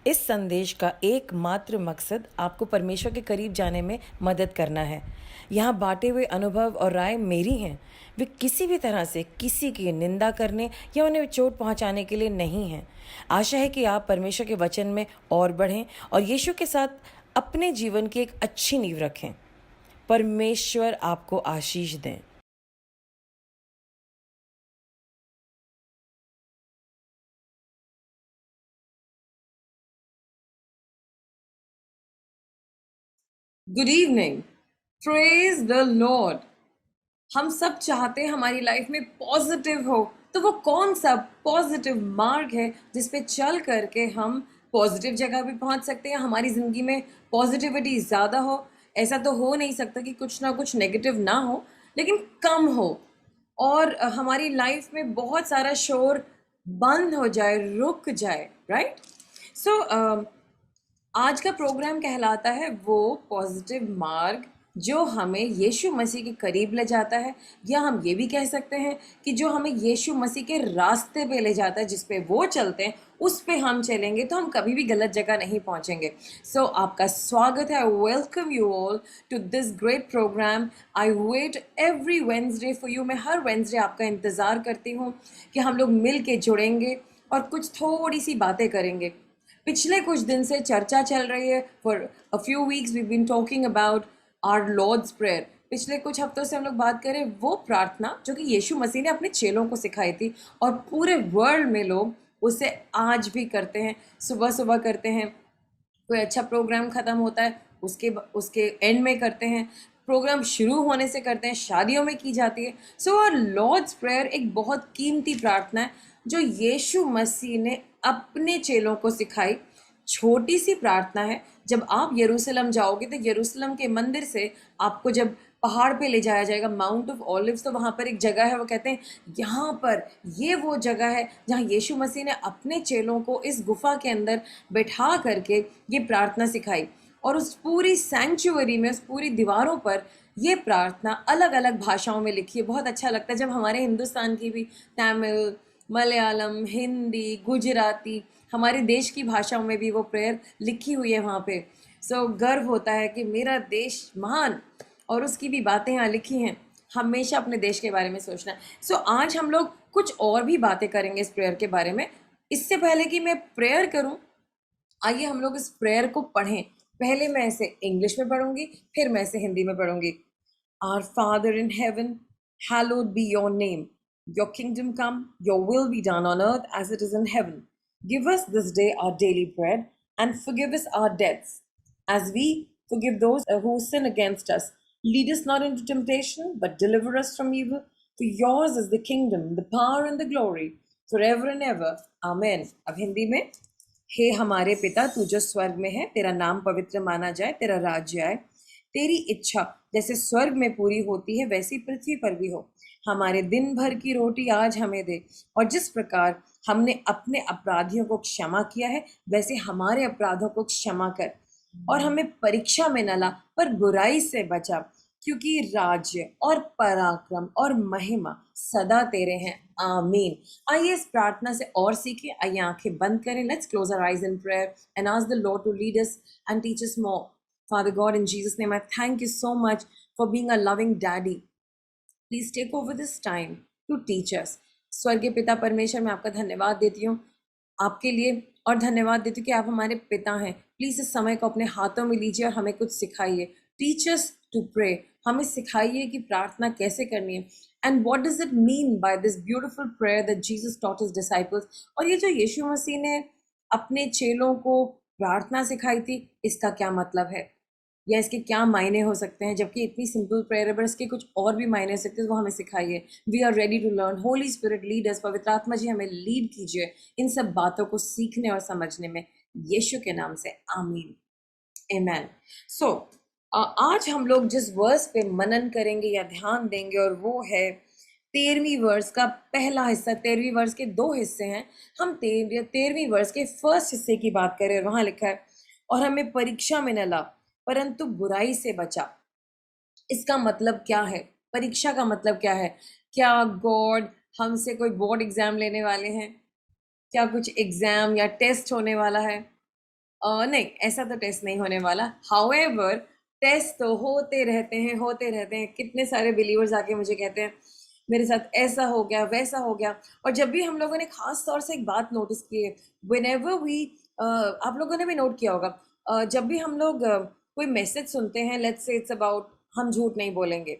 इस संदेश का एकमात्र मकसद आपको परमेश्वर के करीब जाने में मदद करना है। यहाँ बांटे हुए अनुभव और राय मेरी हैं। वे किसी भी तरह से किसी की निंदा करने या उन्हें चोट पहुँचाने के लिए नहीं हैं। आशा है कि आप परमेश्वर के वचन में और बढ़ें और यीशु के साथ अपने जीवन की एक अच्छी नींव रखें। परमेश्वर आपको आशीष दें। Good evening. Praise the Lord. हम सब चाहते हैं हमारी लाइफ में पॉजिटिव हो, तो वो कौन सा पॉजिटिव मार्ग है जिस पे चल करके हम पॉजिटिव जगह पे पहुंच सकते हैं, हमारी ज़िंदगी में पॉजिटिविटी ज़्यादा हो। ऐसा तो हो नहीं सकता कि कुछ ना कुछ नेगेटिव ना हो, लेकिन कम हो। और हमारी लाइफ में बहुत सारा शोर बंद हो जाए, रुक जाए, राइट। सो आज का प्रोग्राम कहलाता है वो पॉजिटिव मार्ग जो हमें यीशु मसीह के करीब ले जाता है, या हम ये भी कह सकते हैं कि जो हमें यीशु मसीह के रास्ते पे ले जाता है, जिस पे वो चलते हैं उस पे हम चलेंगे तो हम कभी भी गलत जगह नहीं पहुंचेंगे। सो आपका स्वागत है। Welcome you all to this great programme. I wait every Wednesday for you. मैं हर वेंसडे आपका इंतज़ार करती हूँ कि हम लोग मिल के जुड़ेंगे और कुछ थोड़ी सी बातें करेंगे। पिछले कुछ दिन से चर्चा चल रही है। For a few weeks we been talking about our Lord's prayer. पिछले कुछ हफ्तों से हम लोग बात करें वो प्रार्थना जो कि यीशु मसीह ने अपने चेलों को सिखाई थी, और पूरे वर्ल्ड में लोग उसे आज भी करते हैं। सुबह सुबह करते हैं, कोई अच्छा प्रोग्राम ख़त्म होता है उसके उसके एंड में करते हैं, प्रोग्राम शुरू होने से करते हैं, शादियों में की जाती है। सो आवर लॉर्ड्स प्रेयर एक बहुत कीमती प्रार्थना है जो यीशु मसीह ने अपने चेलों को सिखाई। छोटी सी प्रार्थना है। जब आप यरूशलेम जाओगे तो यरूशलेम के मंदिर से आपको जब पहाड़ पे ले जाया जाएगा, माउंट ऑफ ऑलिव्स, तो वहाँ पर एक जगह है, वो कहते हैं यहाँ पर ये वो जगह है जहाँ यीशु मसीह ने अपने चेलों को इस गुफा के अंदर बैठा करके ये प्रार्थना सिखाई। और उस पूरी सेंचुअरी में, उस पूरी दीवारों पर ये प्रार्थना अलग अलग भाषाओं में लिखी है। बहुत अच्छा लगता है जब हमारे हिंदुस्तान की भी तमिल, मलयालम, हिंदी, गुजराती, हमारे देश की भाषाओं में भी वो प्रेयर लिखी हुई है वहाँ पे। सो गर्व होता है कि मेरा देश महान, और उसकी भी बातें यहाँ लिखी हैं। हमेशा अपने देश के बारे में सोचना है। सो आज हम लोग कुछ और भी बातें करेंगे इस प्रेयर के बारे में। इससे पहले कि मैं प्रेयर करूं, आइए हम लोग इस प्रेयर को पढ़ें। पहले मैं इसे इंग्लिश में पढ़ूंगी, फिर मैं इसे हिंदी में पढ़ूंगी। Our Father in heaven, hallowed be your name. Your kingdom come, your will be done on earth as it is in heaven. Give us this day our daily bread, and forgive us our debts, as we forgive those who sin against us. Lead us not into temptation, but deliver us from evil. For yours is the kingdom, the power, and the glory, forever and ever. Amen. अब हिंदी में, हे हमारे पिता तू जो स्वर्ग में है, तेरा नाम पवित्र माना जाए, तेरा राज्य आए, तेरी इच्छा जैसे स्वर्ग में पूरी होती है वैसी पृथ्वी पर भी हो। हमारे दिन भर की रोटी आज हमें दे, और जिस प्रकार हमने अपने अपराधियों को क्षमा किया है वैसे हमारे अपराधों को क्षमा कर, और हमें परीक्षा में न ला पर बुराई से बचा, क्योंकि राज्य और पराक्रम और महिमा सदा तेरे हैं। आमीन। आइए इस प्रार्थना से और सीखें। आइए आंखें बंद करें। Let's close our eyes in prayer and ask the Lord to lead us and teach us more. Father God, in Jesus' name, I thank you so much for being a loving daddy. Please take over this time to teach us. स्वर्गीय पिता परमेश्वर, मैं आपका धन्यवाद देती हूँ आपके लिए, और धन्यवाद देती हूँ कि आप हमारे पिता हैं। प्लीज़ इस समय को अपने हाथों में लीजिए और हमें कुछ सिखाइए। Teach us to pray. हमें सिखाइए कि प्रार्थना कैसे करनी है, and what does it mean by this beautiful prayer that Jesus taught his disciples. और ये जो यीशु मसीह ने अपने चेलों को प्रार्थना सिखाई थी, इसका क्या मतलब है, या इसके क्या मायने हो सकते हैं। जबकि इतनी सिंपल प्रेयर है, पर इसके कुछ और भी मायने हो सकते हैं, वो हमें सिखाइए। We are ready to learn. Holy Spirit lead us. पवित्र आत्मा जी हमें लीड कीजिए इन सब बातों को सीखने और समझने में, यीशु के नाम से, आमीन, आमेन। सो आज हम लोग जिस वर्स पे मनन करेंगे या ध्यान देंगे, और वो है 13वीं वर्स का पहला हिस्सा। 13वीं वर्स के दो हिस्से हैं। हम 13वीं वर्स के फर्स्ट हिस्से की बात करें, वहां लिखा है, और हमें परीक्षा में न ला परंतु बुराई से बचा। इसका मतलब क्या है? परीक्षा का मतलब क्या है? क्या गॉड हमसे कोई बोर्ड एग्जाम लेने वाले हैं? क्या कुछ एग्जाम या टेस्ट होने वाला है? नहीं, ऐसा तो टेस्ट नहीं होने वाला। हाउएवर टेस्ट तो होते रहते हैं। कितने सारे बिलीवर्स आके मुझे कहते हैं मेरे साथ ऐसा हो गया, वैसा हो गया। और जब भी हम लोगों ने खास तौर से एक बात नोटिस की है, व्हेनेवर वी आप लोगों ने भी नोट किया होगा, जब भी हम लोग कोई मैसेज सुनते हैं, लेट्स से इट्स अबाउट हम झूठ नहीं बोलेंगे,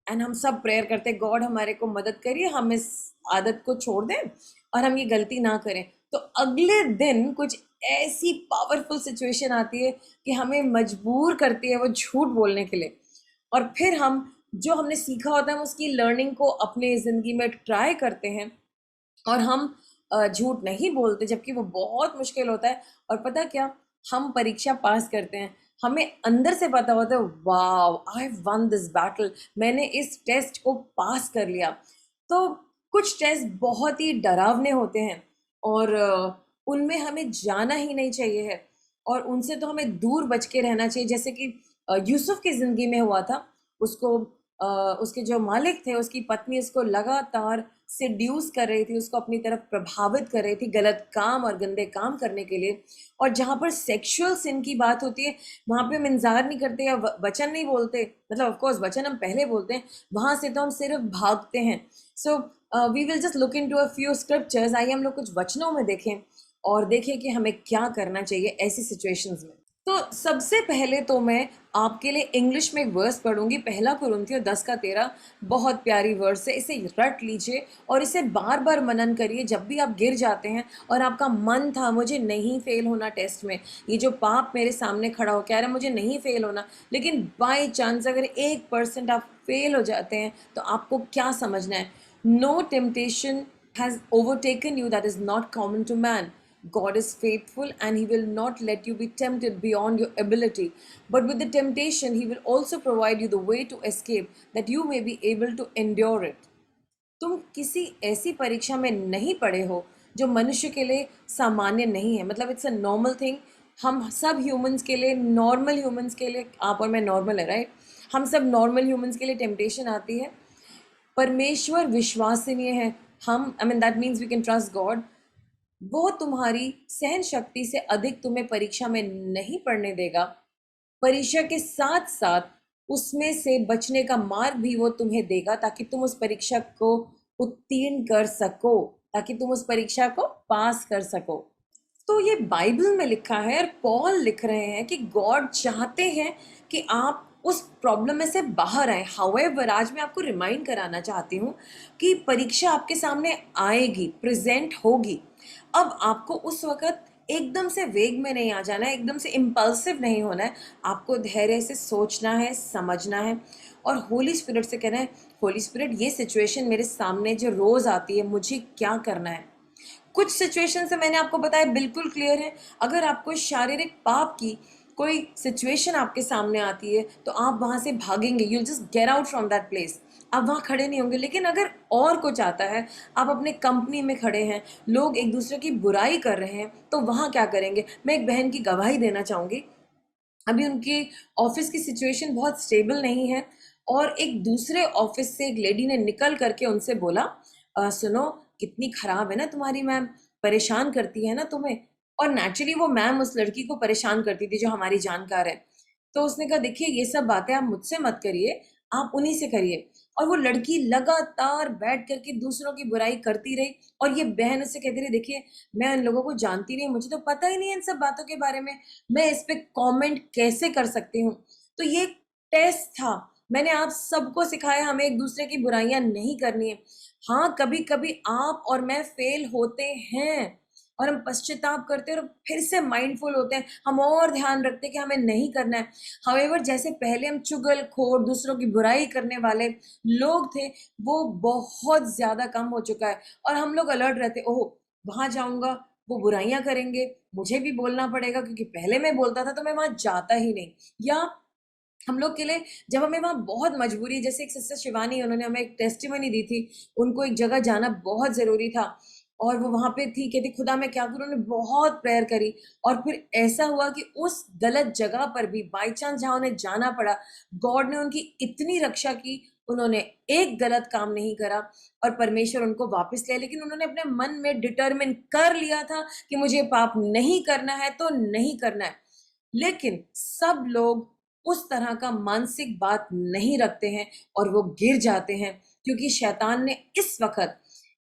एंड हम सब प्रेयर करते हैं गॉड हमारे को मदद करिए, हम इस आदत को छोड़ दें और हम ये गलती ना करें। तो अगले दिन कुछ ऐसी पावरफुल सिचुएशन आती है कि हमें मजबूर करती है वो झूठ बोलने के लिए। और फिर हम जो हमने सीखा होता है उसकी लर्निंग को अपने ज़िंदगी में ट्राई करते हैं और हम झूठ नहीं बोलते, जबकि वो बहुत मुश्किल होता है। और पता क्या, हम परीक्षा पास करते हैं, हमें अंदर से पता होता है wow I one this battle, मैंने इस टेस्ट को पास कर लिया। तो कुछ टेस्ट बहुत ही डरावने होते हैं और उनमें हमें जाना ही नहीं चाहिए है और उनसे तो हमें दूर बच के रहना चाहिए। जैसे कि यूसुफ की ज़िंदगी में हुआ था, उसको उसके जो मालिक थे उसकी पत्नी उसको लगातार सेड्यूस कर रही थी, उसको अपनी तरफ प्रभावित कर रही थी गलत काम और गंदे काम करने के लिए। और जहाँ पर सेक्सुअल सिन की बात होती है वहाँ पे हम इंतजार नहीं करते या वचन नहीं बोलते, मतलब ऑफ कोर्स वचन हम पहले बोलते हैं, वहाँ से तो हम सिर्फ भागते हैं। So we will just look into a few scriptures. आइए हम लोग कुछ वचनों में देखें और देखें कि हमें क्या करना चाहिए ऐसी सिचुएशंस में। तो सबसे पहले तो मैं आपके लिए इंग्लिश में एक वर्स पढ़ूंगी, पहला कुरिन्थियों 10 का 13। बहुत प्यारी वर्स है, इसे रट लीजिए और इसे बार बार मनन करिए जब भी आप गिर जाते हैं और आपका मन था मुझे नहीं फेल होना टेस्ट में, ये जो पाप मेरे सामने खड़ा हो कह रहा है मुझे नहीं फेल होना, लेकिन बाई चांस अगर 1% आप फेल हो जाते हैं तो आपको क्या समझना है, no temptation has overtaken you that is not common to man. God is faithful and He will not let you be tempted beyond your ability. But with the temptation, He will also provide you the way to escape that you may be able to endure it. तुम किसी ऐसी परीक्षा में नहीं पड़े हो जो मनुष्य के लिए सामान्य नहीं है, मतलब इट्स अ नॉर्मल थिंग। हम सब ह्यूमंस के लिए, नॉर्मल ह्यूमंस के लिए, आप और मैं नॉर्मल है राइट, हम सब नॉर्मल ह्यूमंस के लिए टेम्पटेशन आती है। परमेश्वर विश्वसनीय है, हम I mean that means we can trust God. वो तुम्हारी सहन शक्ति से अधिक तुम्हें परीक्षा में नहीं पड़ने देगा। परीक्षा के साथ साथ उसमें से बचने का मार्ग भी वो तुम्हें देगा ताकि तुम उस परीक्षा को उत्तीर्ण कर सको, ताकि तुम उस परीक्षा को पास कर सको। तो ये बाइबल में लिखा है और पॉल लिख रहे हैं कि गॉड चाहते हैं कि आप उस प्रॉब्लम में से बाहर आए। हाउएवर आज मैं आपको रिमाइंड कराना चाहती हूँ कि परीक्षा आपके सामने आएगी, प्रेजेंट होगी। अब आपको उस वक्त एकदम से वेग में नहीं आ जाना है, एकदम से इम्पल्सिव नहीं होना है, आपको धैर्य से सोचना है, समझना है और होली स्पिरिट से कहना है होली स्पिरिट ये सिचुएशन मेरे सामने जो रोज़ आती है मुझे क्या करना है। कुछ सिचुएशन से मैंने आपको बताया बिल्कुल क्लियर है। अगर आपको शारीरिक पाप की कोई सिचुएशन आपके सामने आती है तो आप वहाँ से भागेंगे, you just get out from that place, आप वहाँ खड़े नहीं होंगे। लेकिन अगर और कुछ आता है, आप अपने कंपनी में खड़े हैं, लोग एक दूसरे की बुराई कर रहे हैं, तो वहाँ क्या करेंगे। मैं एक बहन की गवाही देना चाहूँगी। अभी उनके ऑफिस की सिचुएशन बहुत स्टेबल नहीं है और एक दूसरे ऑफिस से एक लेडी ने निकल करके उनसे बोला सुनो कितनी खराब है ना तुम्हारी मैम, परेशान करती है ना तुम्हें। और नेचुरली वो मैम उस लड़की को परेशान करती थी जो हमारी जानकार है। तो उसने कहा देखिए ये सब बातें आप मुझसे मत करिए, आप उन्हीं से करिए। और वो लड़की लगातार बैठ करके दूसरों की बुराई करती रही और ये बहन उससे कहती रही देखिए मैं इन लोगों को जानती नहीं, मुझे तो पता ही नहीं है इन सब बातों के बारे में, मैं इस पे कमेंट कैसे कर सकती हूँ। तो ये एक टेस्ट था, मैंने आप सबको सिखाया हमें एक दूसरे की बुराइयां नहीं करनी है। हाँ कभी कभी आप और मैं फेल होते हैं और हम पश्चाताप करते हैं और फिर से माइंडफुल होते हैं, हम और ध्यान रखते हैं कि हमें नहीं करना है। हावेवर जैसे पहले हम चुगलखोर दूसरों की बुराई करने वाले लोग थे वो बहुत ज्यादा कम हो चुका है और हम लोग अलर्ट रहते ओह वहां जाऊंगा वो बुराइयां करेंगे, मुझे भी बोलना पड़ेगा क्योंकि पहले मैं बोलता था तो मैं वहां जाता ही नहीं। या हम लोग के लिए जब हमें वहाँ बहुत मजबूरी, जैसे एक सिस्टर शिवानी उन्होंने हमें एक टेस्टिमनी दी थी, उनको एक जगह जाना बहुत ज़रूरी था और वो वहाँ पे थी, कहती खुदा मैं क्या करूँ, उन्होंने बहुत प्रेयर करी और फिर ऐसा हुआ कि उस गलत जगह पर भी बाई चांस जहाँ उन्हें जाना पड़ा, गॉड ने उनकी इतनी रक्षा की उन्होंने एक गलत काम नहीं करा और परमेश्वर उनको वापस ले, लेकिन उन्होंने अपने मन में डिटरमिन कर लिया था कि मुझे पाप नहीं करना है तो नहीं करना है। लेकिन सब लोग उस तरह का मानसिक बात नहीं रखते हैं और वो गिर जाते हैं, क्योंकि शैतान ने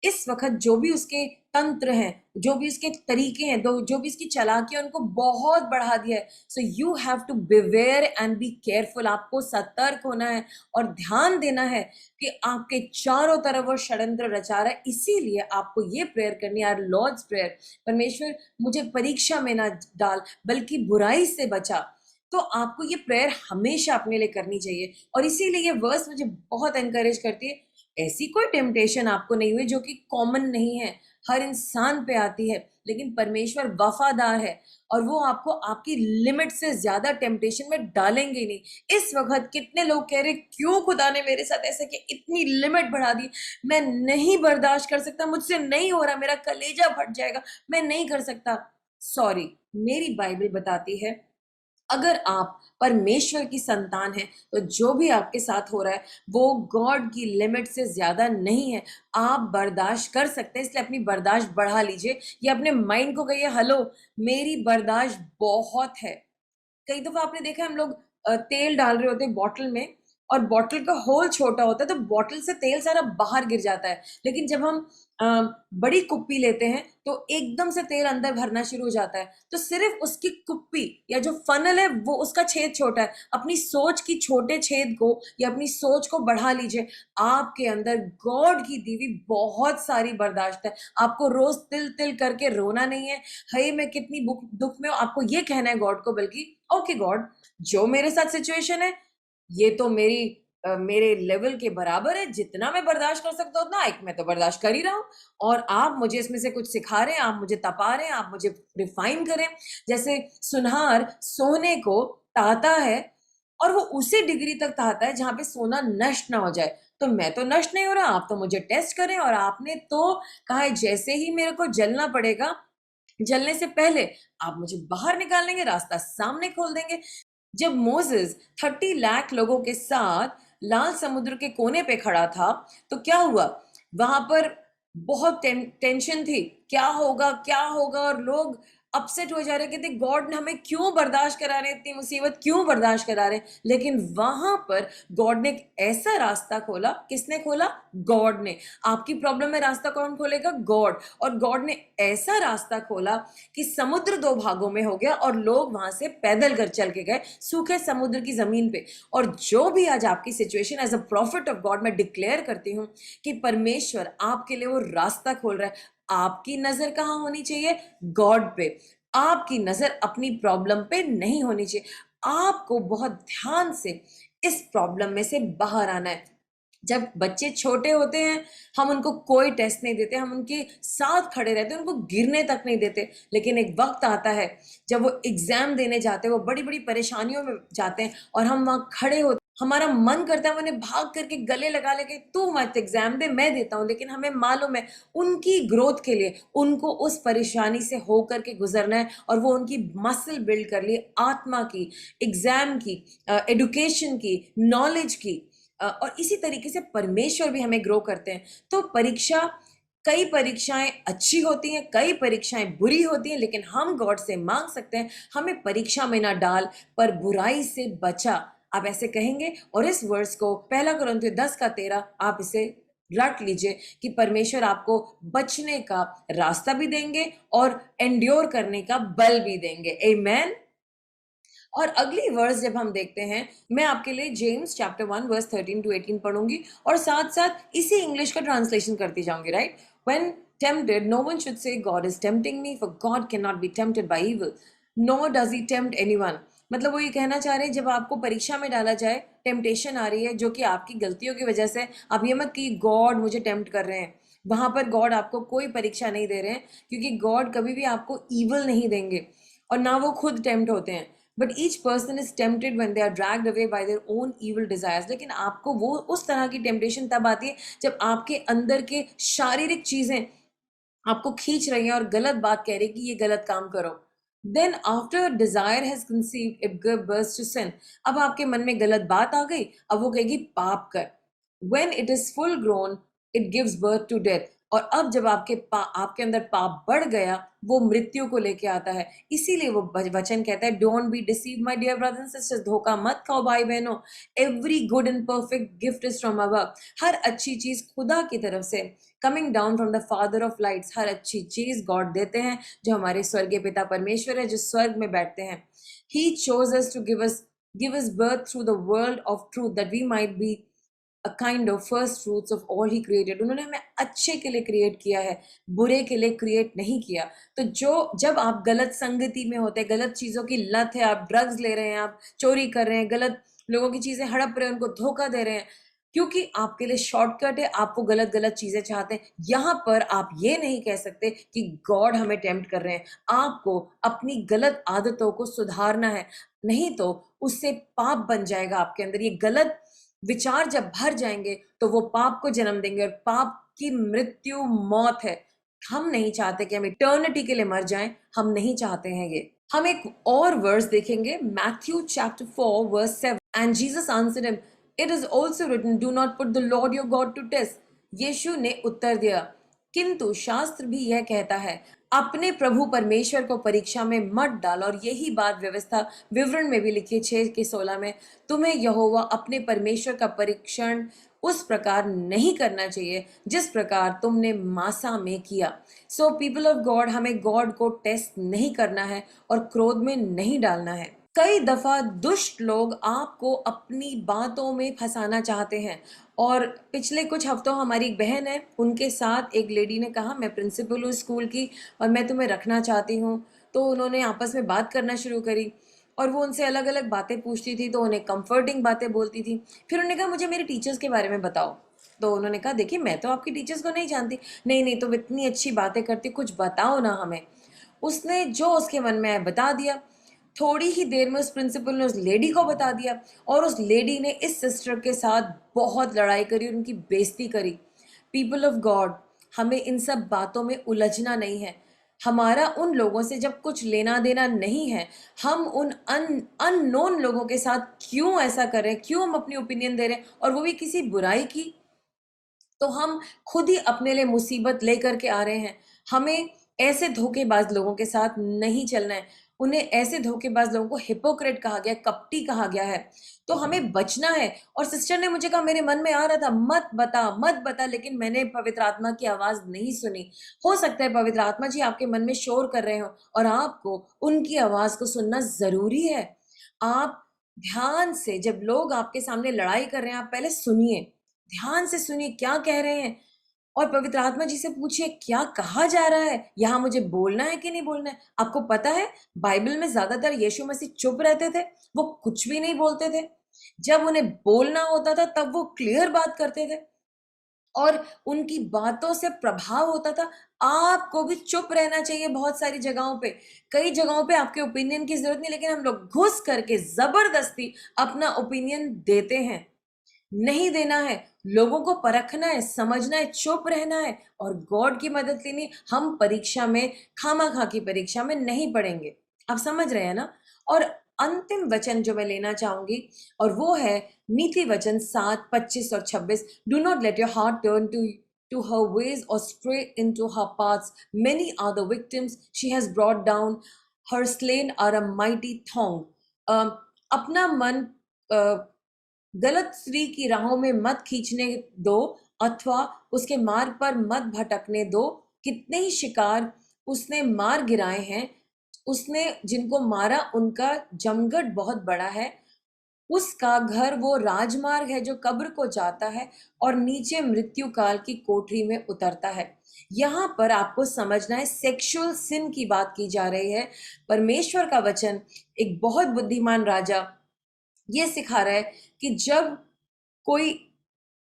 इस वक्त जो भी उसके तंत्र हैं, जो भी उसके तरीके हैं, जो भी इसकी चालाकियां, उनको बहुत बढ़ा दिया है। So you have to beware and be careful. आपको सतर्क होना है और ध्यान देना है कि आपके चारों तरफ वो षड्यंत्र रचा रहा है। इसीलिए आपको ये प्रेयर करनी है, लॉर्ड्स प्रेयर, परमेश्वर मुझे परीक्षा में ना डाल बल्कि बुराई से बचा। तो आपको ये प्रेयर हमेशा अपने लिए करनी चाहिए। और इसीलिए ये वर्स मुझे बहुत एनकरेज करती है। ऐसी कोई टेम्पटेशन आपको नहीं हुई जो कि कॉमन नहीं है, हर इंसान पे आती है, लेकिन परमेश्वर वफादार है और वो आपको आपकी लिमिट से ज्यादा टेम्पटेशन में डालेंगे ही नहीं। इस वक्त कितने लोग कह रहे क्यों खुदा ने मेरे साथ ऐसा किया, इतनी लिमिट बढ़ा दी, मैं नहीं बर्दाश्त कर सकता, मुझसे नहीं हो रहा, मेरा कलेजा फट जाएगा, मैं नहीं कर सकता। सॉरी, मेरी बाइबल बताती है अगर आप परमेश्वर की संतान हैं तो जो भी आपके साथ हो रहा है वो गॉड की लिमिट से ज्यादा नहीं है। आप बर्दाश्त कर सकते हैं, इसलिए अपनी बर्दाश्त बढ़ा लीजिए या अपने माइंड को कहिए हेलो, मेरी बर्दाश्त बहुत है। कई दफा आपने देखा है हम लोग तेल डाल रहे होते हैं बॉटल में और बॉटल का होल छोटा होता है तो बॉटल से तेल सारा बाहर गिर जाता है, लेकिन जब हम अ, बड़ी कुप्पी लेते हैं तो एकदम से तेल अंदर भरना शुरू हो जाता है। तो सिर्फ उसकी कुप्पी या जो फनल है वो उसका छेद छोटा है। अपनी सोच की छोटे छेद को या अपनी सोच को बढ़ा लीजिए। आपके अंदर गॉड की दी हुई बहुत सारी बर्दाश्त है। आपको रोज तिल तिल करके रोना नहीं है, हे मैं कितनी दुख में हूं, आपको ये कहना है गॉड को, बल्कि ओके गॉड, जो मेरे साथ सिचुएशन है ये तो मेरे लेवल के बराबर है, जितना मैं बर्दाश्त कर सकता हूँ उतना एक मैं तो बर्दाश्त कर ही रहा हूँ। और आप मुझे इसमें से कुछ सिखा रहे हैं, आप मुझे तपा रहे हैं, आप मुझे रिफाइन करें। जैसे सुनहार सोने को ताता है और वो उसी डिग्री तक ताता है जहां पे सोना नष्ट ना हो जाए। तो मैं तो नष्ट नहीं हो रहा, आप तो मुझे टेस्ट करें। और आपने तो कहा है जैसे ही मेरे को जलना पड़ेगा, जलने से पहले आप मुझे बाहर निकाल लेंगे, रास्ता सामने खोल देंगे। जब मोसेस 30 लाख लोगों के साथ लाल समुद्र के कोने पे खड़ा था तो क्या हुआ, वहां पर बहुत टेंशन थी, क्या होगा, और लोग अपसेट हो जा रहे, कहते गॉड ने हमें क्यों बर्दाश्त करा रहे, इतनी मुसीबत क्यों बर्दाश्त करा रहे। लेकिन वहां पर गॉड ने एक ऐसा रास्ता खोला। किसने खोला? गॉड ने। आपकी प्रॉब्लम में रास्ता कौन खोलेगा? गॉड। और गॉड ने ऐसा रास्ता खोला कि समुद्र दो भागों में हो गया और लोग वहां से पैदल कर चल के गए सूखे समुद्र की जमीन पे। और जो भी आज आपकी situation, as a prophet of God मैं डिक्लेयर करती हूँ कि परमेश्वर आपके लिए वो रास्ता खोल रहा है। आपकी नजर कहाँ होनी चाहिए? गॉड पे। आपकी नजर अपनी प्रॉब्लम पे नहीं होनी चाहिए। आपको बहुत ध्यान से इस प्रॉब्लम में से बाहर आना है। जब बच्चे छोटे होते हैं हम उनको कोई टेस्ट नहीं देते, हम उनके साथ खड़े रहते हैं, उनको गिरने तक नहीं देते। लेकिन एक वक्त आता है जब वो एग्जाम देने जाते हैं, वो बड़ी बड़ी परेशानियों में जाते हैं और हम वहां खड़े होते, हमारा मन करता है उन्हें भाग करके गले लगा लेके तू मत एग्जाम दे, मैं देता हूँ। लेकिन हमें मालूम है उनकी ग्रोथ के लिए उनको उस परेशानी से होकर के गुजरना है और वो उनकी मसल बिल्ड कर लिए, आत्मा की, एग्जाम की, एडुकेशन की, नॉलेज की। और इसी तरीके से परमेश्वर भी हमें ग्रो करते हैं। तो कई परीक्षाएं अच्छी होती हैं, कई परीक्षाएं बुरी होती हैं, लेकिन हम गॉड से मांग सकते हैं हमें परीक्षा में ना डाल पर बुराई से बचा। आप ऐसे कहेंगे और इस वर्स को 1 Corinthians 10 का 13 आप इसे रट लीजिए कि परमेश्वर आपको बचने का रास्ता भी देंगे और एंड्योर करने का बल भी देंगे। आमेन। और अगली वर्स जब हम देखते हैं, मैं आपके लिए जेम्स चैप्टर 1 वर्स 13 to 18 पढ़ूंगी और साथ साथ इसी इंग्लिश का ट्रांसलेशन करती जाऊंगी। Right? When tempted no one should say God is tempting me, for God cannot be tempted by evil, nor does he tempt anyone। मतलब वो ये कहना चाह रहे हैं जब आपको परीक्षा में डाला जाए, टेम्पटेशन आ रही है जो कि आपकी गलतियों की वजह से, आप ये मत कि गॉड मुझे टेम्प्ट कर रहे हैं। वहां पर गॉड आपको कोई परीक्षा नहीं दे रहे हैं, क्योंकि गॉड कभी भी आपको ईवल नहीं देंगे और ना वो खुद टेम्प्ट होते हैं। But each person is tempted when they are dragged away by their own evil desires. लेकिन आपको वो उस तरह की टेम्पटेशन तब आती है जब आपके अंदर के शारीरिक चीजें आपको खींच रही हैं और गलत बात कह रही है कि ये गलत काम करो। Then after desire has conceived it give birth to sin. अब आपके मन में गलत बात आ गई, अब वो कहेगी पाप कर। when it is full grown it gives birth to death. और अब जब आपके अंदर पाप बढ़ गया वो मृत्यु को लेके आता है। इसीलिए वो वचन कहता है don't be deceive my dear brothers and sisters, धोखा मत खाओ भाई बहनों। Every good and perfect gift is from above, हर अच्छी चीज खुदा की तरफ से, coming down from the father of lights, हर अच्छी चीज गॉड देते हैं जो हमारे स्वर्गीय पिता परमेश्वर है जो स्वर्ग में बैठते हैं। ही chose us to give us birth through the world of truth that we might be a kind of first fruits of all he created। उन्होंने हमें अच्छे के लिए क्रिएट किया है, बुरे के लिए क्रिएट नहीं किया। तो जब आप गलत संगति में होते हैं, गलत चीजों की लत है, आप ड्रग्स ले रहे हैं, आप चोरी कर रहे हैं, गलत लोगों की चीजें हड़प रहे हैं, उनको धोखा दे रहे हैं, क्योंकि आपके लिए शॉर्टकट है, आपको गलत गलत चीजें चाहते हैं। यहाँ पर आप ये नहीं कह सकते कि गॉड हमें टेम्प्ट कर रहे हैं। आपको अपनी गलत आदतों को सुधारना है, नहीं तो उससे पाप बन जाएगा आपके अंदर। ये गलत विचार जब भर जाएंगे तो वो पाप को जन्म देंगे, और पाप की मृत्यु मौत है। हम नहीं चाहते कि हम इटर्निटी के लिए मर जाएं, हम नहीं चाहते हैं ये। हम एक और वर्स देखेंगे, Matthew chapter 4 verse 7। And Jesus answered him, it is also written, do not put the Lord your God to test. Yeshu ने उत्तर दिया, किंतु शास्त्र भी यह कहता है, अपने प्रभु परमेश्वर को परीक्षा में मत डाल। और यही बात व्यवस्था विवरण में भी लिखी है 6:16 में, तुम्हें यहोवा अपने परमेश्वर का परीक्षण उस प्रकार नहीं करना चाहिए जिस प्रकार तुमने मासा में किया। सो पीपल ऑफ गॉड, हमें गॉड को टेस्ट नहीं करना है और क्रोध में नहीं डालना है। कई दफा दुष्ट लोग आपको अपनी बातों में फंसाना चाहते हैं, और पिछले कुछ हफ्तों हमारी एक बहन है, उनके साथ एक लेडी ने कहा मैं प्रिंसिपल हूँ स्कूल की और मैं तुम्हें रखना चाहती हूँ। तो उन्होंने आपस में बात करना शुरू करी और वो उनसे अलग अलग बातें पूछती थी, तो उन्हें कंफर्टिंग बातें बोलती थी। फिर उन्होंने कहा मुझे मेरे टीचर्स के बारे में बताओ। तो उन्होंने कहा देखिए मैं तो आपकी टीचर्स को नहीं जानती। नहीं नहीं, तो इतनी अच्छी बातें करती, कुछ बताओ ना हमें। उसने जो उसके मन में आया बता दिया। थोड़ी ही देर में उस प्रिंसिपल ने उस लेडी को बता दिया, और उस लेडी ने इस सिस्टर के साथ बहुत लड़ाई करी और उनकी बेइज्जती करी। पीपल ऑफ गॉड, हमें इन सब बातों में उलझना नहीं है। हमारा उन लोगों से जब कुछ लेना देना नहीं है, हम उन अननोन लोगों के साथ क्यों ऐसा कर रहे हैं, क्यों हम अपनी ओपिनियन दे रहे हैं, और वो भी किसी बुराई की। तो हम खुद ही अपने लिए मुसीबत लेकर के आ रहे हैं। हमें ऐसे धोखेबाज लोगों के साथ नहीं चलना है। उन्हें ऐसे धोखेबाज लोगों को हिपोक्रेट कहा गया, कपटी कहा गया है। तो हमें बचना है। और सिस्टर ने मुझे कहा, मेरे मन में आ रहा था मत बता मत बता, लेकिन मैंने पवित्र आत्मा की आवाज नहीं सुनी। हो सकता है पवित्र आत्मा जी आपके मन में शोर कर रहे हो और आपको उनकी आवाज को सुनना जरूरी है। आप ध्यान से, जब लोग आपके सामने लड़ाई कर रहे हैं, आप पहले सुनिए, ध्यान से सुनिए क्या कह रहे हैं, और पवित्र आत्मा जी से पूछिए क्या कहा जा रहा है, यहाँ मुझे बोलना है कि नहीं बोलना है। आपको पता है बाइबल में ज्यादातर यीशु मसीह चुप रहते थे, वो कुछ भी नहीं बोलते थे। जब उन्हें बोलना होता था तब वो क्लियर बात करते थे और उनकी बातों से प्रभाव होता था। आपको भी चुप रहना चाहिए बहुत सारी जगहों पे। कई जगहों पे आपके ओपिनियन की जरूरत नहीं, लेकिन हम लोग घुस करके जबरदस्ती अपना ओपिनियन देते हैं। नहीं देना है, लोगों को परखना है, समझना है, चुप रहना है और गॉड की मदद लेनी। हम परीक्षा में, खामा की परीक्षा में नहीं पढ़ेंगे। आप समझ रहे हैं ना। और अंतिम वचन जो मैं लेना चाहूंगी, और वो है नीति वचन 7:25 और 26। Do not let your heart turn to her ways or stray into her paths. Many are the victims she has brought down. Her slain are a mighty thong. अपना मन गलत स्त्री की राहों में मत खींचने दो, अथवा उसके मार्ग पर मत भटकने दो। कितने ही शिकार उसने मार गिराए हैं। उसने जिनको मारा उनका जमघट बहुत बड़ा है। उसका घर वो राजमार्ग है जो कब्र को जाता है और नीचे मृत्यु काल की कोठरी में उतरता है। यहाँ पर आपको समझना है सेक्सुअल सिन की बात की जा रही है। परमेश्वर का वचन, एक बहुत बुद्धिमान राजा ये सिखा रहा है कि जब कोई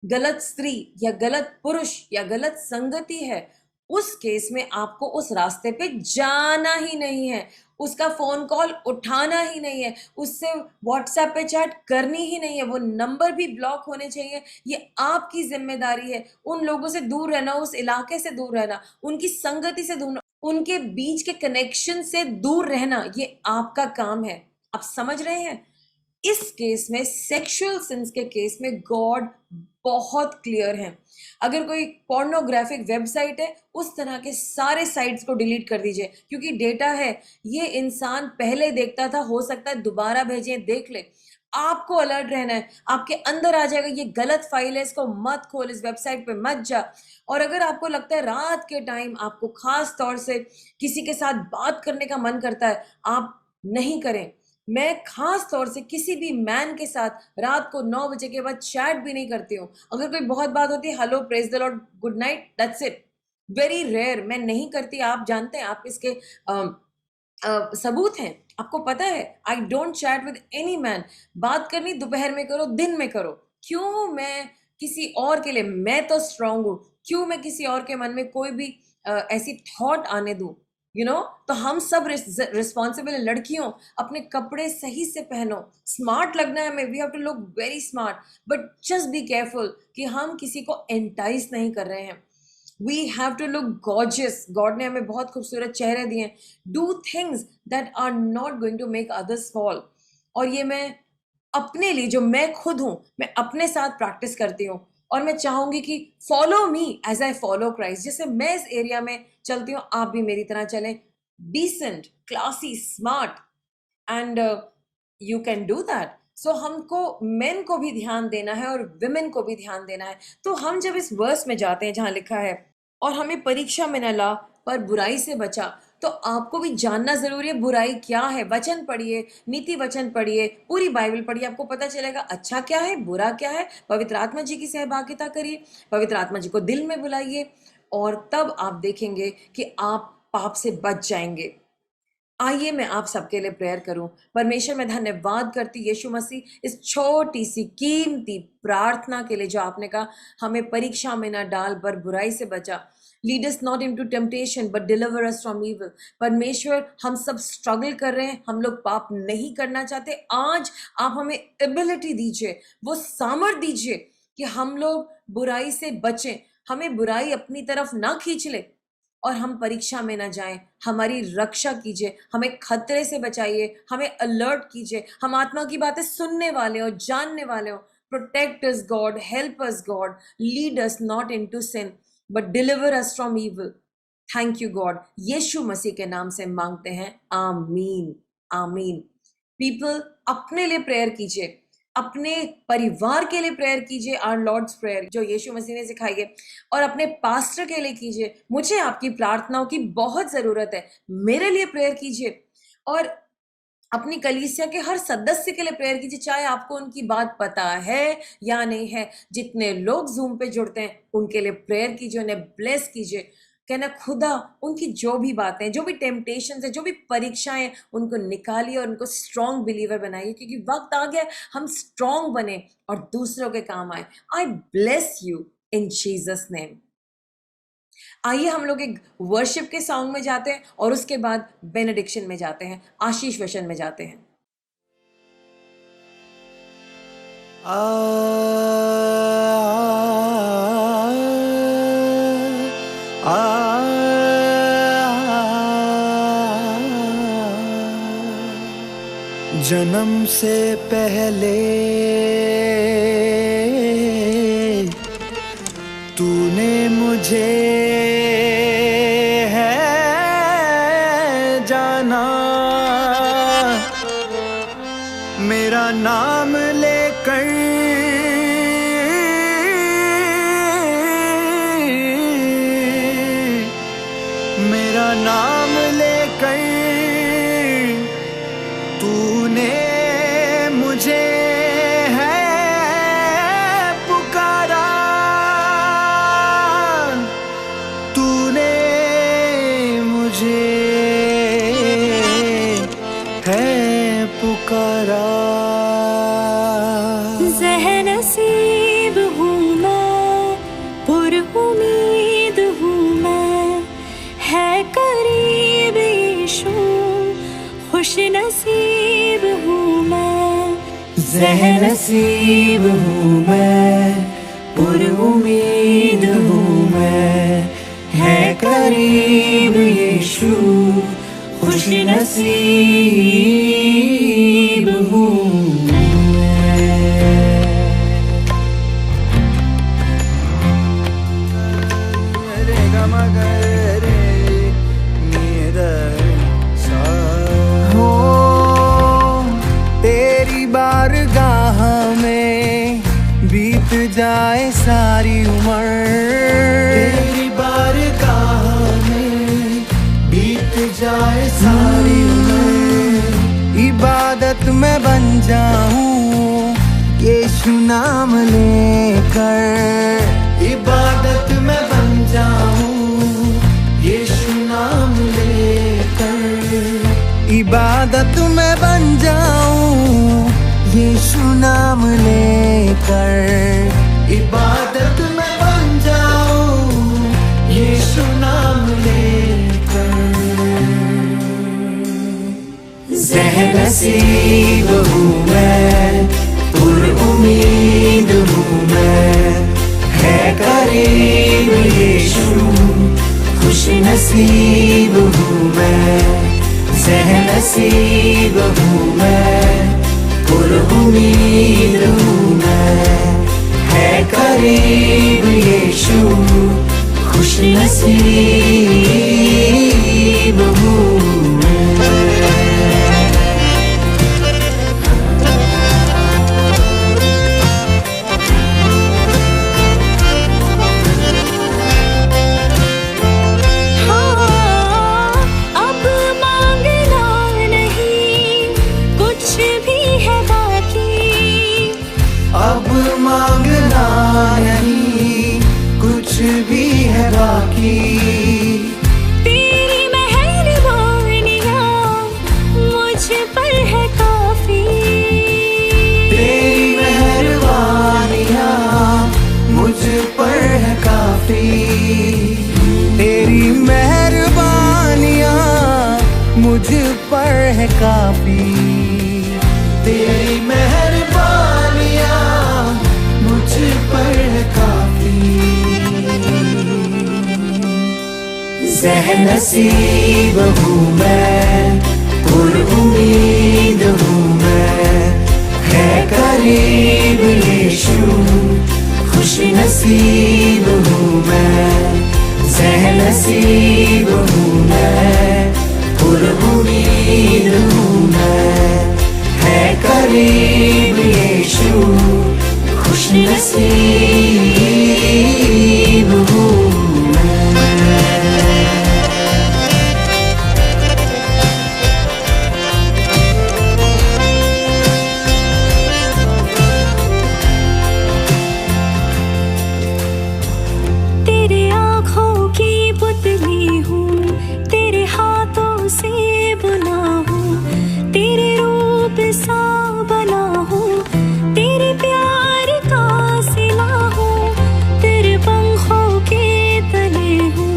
गलत स्त्री या गलत पुरुष या गलत संगति है, उस केस में आपको उस रास्ते पे जाना ही नहीं है, उसका फोन कॉल उठाना ही नहीं है, उससे व्हाट्सएप पे चैट करनी ही नहीं है, वो नंबर भी ब्लॉक होने चाहिए। ये आपकी जिम्मेदारी है। उन लोगों से दूर रहना, उस इलाके से दूर रहना, उनकी संगति से दूर, उनके बीच के कनेक्शन से दूर रहना, ये आपका काम है। आप समझ रहे हैं। इस केस में, सेक्सुअल सिंस के केस में, गॉड बहुत क्लियर है। अगर कोई पोर्नोग्राफिक वेबसाइट है, उस तरह के सारे साइट्स को डिलीट कर दीजिए, क्योंकि डेटा है, ये इंसान पहले देखता था, हो सकता है दोबारा भेजें, देख ले। आपको अलर्ट रहना है, आपके अंदर आ जाएगा ये गलत फाइल है, इसको मत खोल, इस वेबसाइट पे मत जा। और अगर आपको लगता है रात के टाइम आपको खास तौर से किसी के साथ बात करने का मन करता है, आप नहीं करें। मैं खास तौर से किसी भी मैन के साथ रात को 9 बजे के बाद चैट भी नहीं करती हूँ। अगर कोई बहुत बात होती है, hello, praise the Lord, good night, that's it. Very rare, मैं नहीं करती। आप जानते हैं, आप इसके सबूत हैं, आपको पता है। I don't chat with any man. बात करनी दोपहर में करो, दिन में करो। क्यों मैं किसी और के लिए, मैं तो स्ट्रांग हूँ, क्यों मैं किसी और के मन में कोई भी ऐसी थॉट आने दूं, तो हम सब रिस्पॉन्सिबल है। लड़कियों, अपने कपड़े सही से पहनो, स्मार्ट लगना है हमें, we have to look very smart, but just be careful कि हम किसी को एंटाइज नहीं कर रहे हैं। We have to look gorgeous. God ने हमें बहुत खूबसूरत चेहरे दिए हैं। Do things that are not going to make others fall. और ये मैं अपने लिए, जो मैं खुद हूं, मैं अपने साथ प्रैक्टिस करती हूँ। और मैं चाहूंगी कि follow me as I follow Christ. जैसे मैं इस एरिया में चलती हूँ, आप भी मेरी तरह चलें। Decent, classy, smart, and you can do that. So हमको मेन को भी ध्यान देना है और विमेन को भी ध्यान देना है। तो हम जब इस वर्स में जाते हैं जहां लिखा है, और हमें परीक्षा में न ला पर बुराई से बचा, तो आपको भी जानना जरूरी है बुराई क्या है। वचन पढ़िए, नीति वचन पढ़िए, पूरी बाइबल पढ़िए, आपको पता चलेगा अच्छा क्या है, बुरा क्या है। पवित्र आत्मा जी की सहभागिता करिए, पवित्र आत्मा जी को दिल में बुलाइए, और तब आप देखेंगे कि आप पाप से बच जाएंगे। आइए मैं आप सबके लिए प्रेयर करूं। परमेश्वर, मैं धन्यवाद करती यीशु मसीह इस छोटी सी कीमती प्रार्थना के लिए, जो आपने कहा हमें परीक्षा में ना डाल पर बुराई से बचा। Lead us not into temptation but deliver us from evil. परमेश्वर, हम सब स्ट्रगल कर रहे हैं, हम लोग पाप नहीं करना चाहते। आज आप हमें एबिलिटी दीजिए, वो सामर्थ दीजिए कि हम लोग बुराई से बचें, हमें बुराई अपनी तरफ ना खींच ले, और हम परीक्षा में ना जाएं। हमारी रक्षा कीजिए, हमें खतरे से बचाइए, हमें अलर्ट कीजिए, हम आत्मा की बातें सुनने वाले हो, जानने वाले हो। Protect us God, help us God, lead us not into sin but deliver us from evil. Thank you God, Yeshu Masih के नाम से मांगते हैं, आमीन, आमीन। पीपल, अपने लिए प्रेयर कीजिए, अपने परिवार के लिए प्रेयर कीजिए, आवर लॉर्ड्स प्रेयर जो यीशु मसीह ने सिखाई है, और अपने पास्टर के लिए कीजिए। मुझे आपकी प्रार्थनाओं की बहुत जरूरत है, मेरे लिए प्रेयर कीजिए। और अपनी कलीसिया के हर सदस्य के लिए प्रेयर कीजिए, चाहे आपको उनकी बात पता है या नहीं है। जितने लोग जूम पे जुड़ते हैं, उनके लिए प्रेयर कीजिए, उन्हें ब्लेस कीजिए। कहना, खुदा उनकी जो भी बातें, जो भी टेम्पटेशन है, जो भी परीक्षाएं, उनको निकालिए और उनको स्ट्रॉन्ग बिलीवर बनाइए, क्योंकि वक्त आ गया हम स्ट्रॉन्ग बने और दूसरों के काम आए। आई bless you in Jesus name. आइए हम लोग एक वर्शिप के सॉन्ग में जाते हैं, और उसके बाद बेनेडिक्शन में जाते हैं, आशीष वचन में जाते हैं। जन्म से पहले तूने मुझे है जाना, मेरा नाम लेकर मेरा नाम लेकर तूने मुझे है पुकारा, तूने मुझे है पुकारा। ज़हनसीब हूँ मैं, पुरउम्मीद हूँ मैं, है करीब यीशु, खुश नसीब हूँ मैं। ज़हनसीब हूँ मैं, पुरउम्मीद हूँ मैं, है करीब यीशु, खुश नसीब हूँ। गमगरे निदर सा हो तेरी बारगाह में बीत जाए सारी उम्र तेरी बारगाह में बीत जाए सारी उम्र इबादत में बन जाऊं यीशु नाम लेकर इबादत में बन जाऊं यीशु नाम लेकर इबादत में बन जाऊं यीशु नाम लेकर इबादत में बन जाऊं यीशु नाम लेकर ज़ह नसीब हूँ मैं उम्मीद हूँ मैं है करीब यीशु खुश नसीब हूँ मैं ज़ह नसीब हूँ मैं उम्मीद हूँ मैं है करीब यीशु खुश नसीब हूँ मांगना नहीं कुछ भी है बाकी तेरी मेहरबानियाँ मुझ पर है काफी तेरी मेहरबानियाँ मुझ पर है काफी तेरी मेहरबानियाँ मुझ पर है काफी तेरी मेहरबानियाँ मुझ पर है काफी ज़ह नसीब हूँ मैं उम्मीद हूँ मैं है करीब यीशु खुश नसीब हूँ मैं ज़ह नसीब हूँ मैं उम्मीद हूँ मैं है करीब यीशु खुश नसीब हूँ तेरे आँखों की पुतली हूँ तेरे हाथों से बुना हूँ तेरे रूप सा बना हूँ तेरे प्यार का सिला हूँ तेरे पंखों के तले हूँ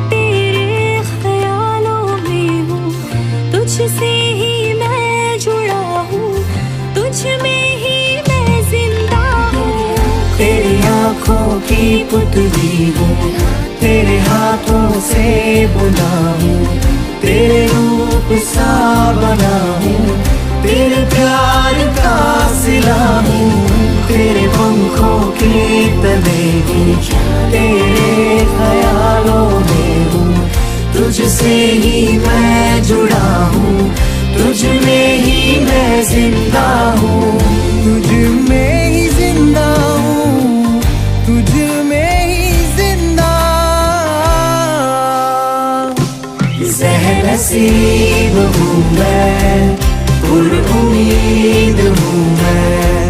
तेरे ख्यालों में हूँ तुझसे ही मैं जुड़ा हूँ तुझ में ही मैं जिंदा हूँ तेरी आँखों की पुतली हूँ तेरे हाथों से बुना हूँ तेरे रूप सा बना हूँ तेरे प्यार का सिला हूँ तेरे पंखों के तले हूँ तेरे ख्यालों में हूँ तुझसे ही मैं जुड़ा हूँ तुझ में ही मैं जिंदा हूँ तुझ में ही जिंदा हूँ तुझ में ही जिंदा ज़ह नसीब हूँ मैं उम्मीद हूँ मैं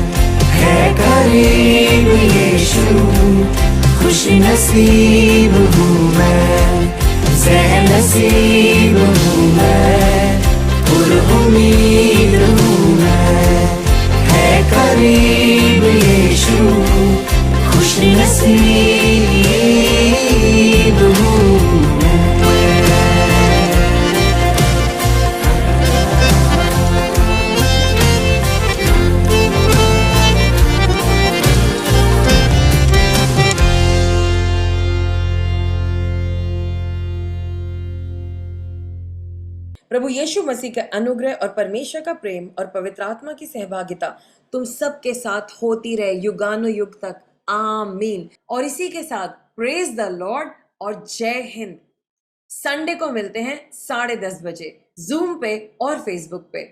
है करीब यीशु खुश नसीब हूँ मैं ज़ह नसीब हूँ मैं उम्मीद हूँ मैं है करीब यीशु खुश नसीब हूँ प्रभु यीशु मसीह का अनुग्रह और परमेश्वर का प्रेम और पवित्र आत्मा की सहभागिता तुम सबके साथ होती रहे युगानुयुग तक। आमीन। और इसी के साथ प्रेज द लॉर्ड। और जय हिंद। संडे को मिलते हैं 10:30 बजे जूम पे और फेसबुक पे।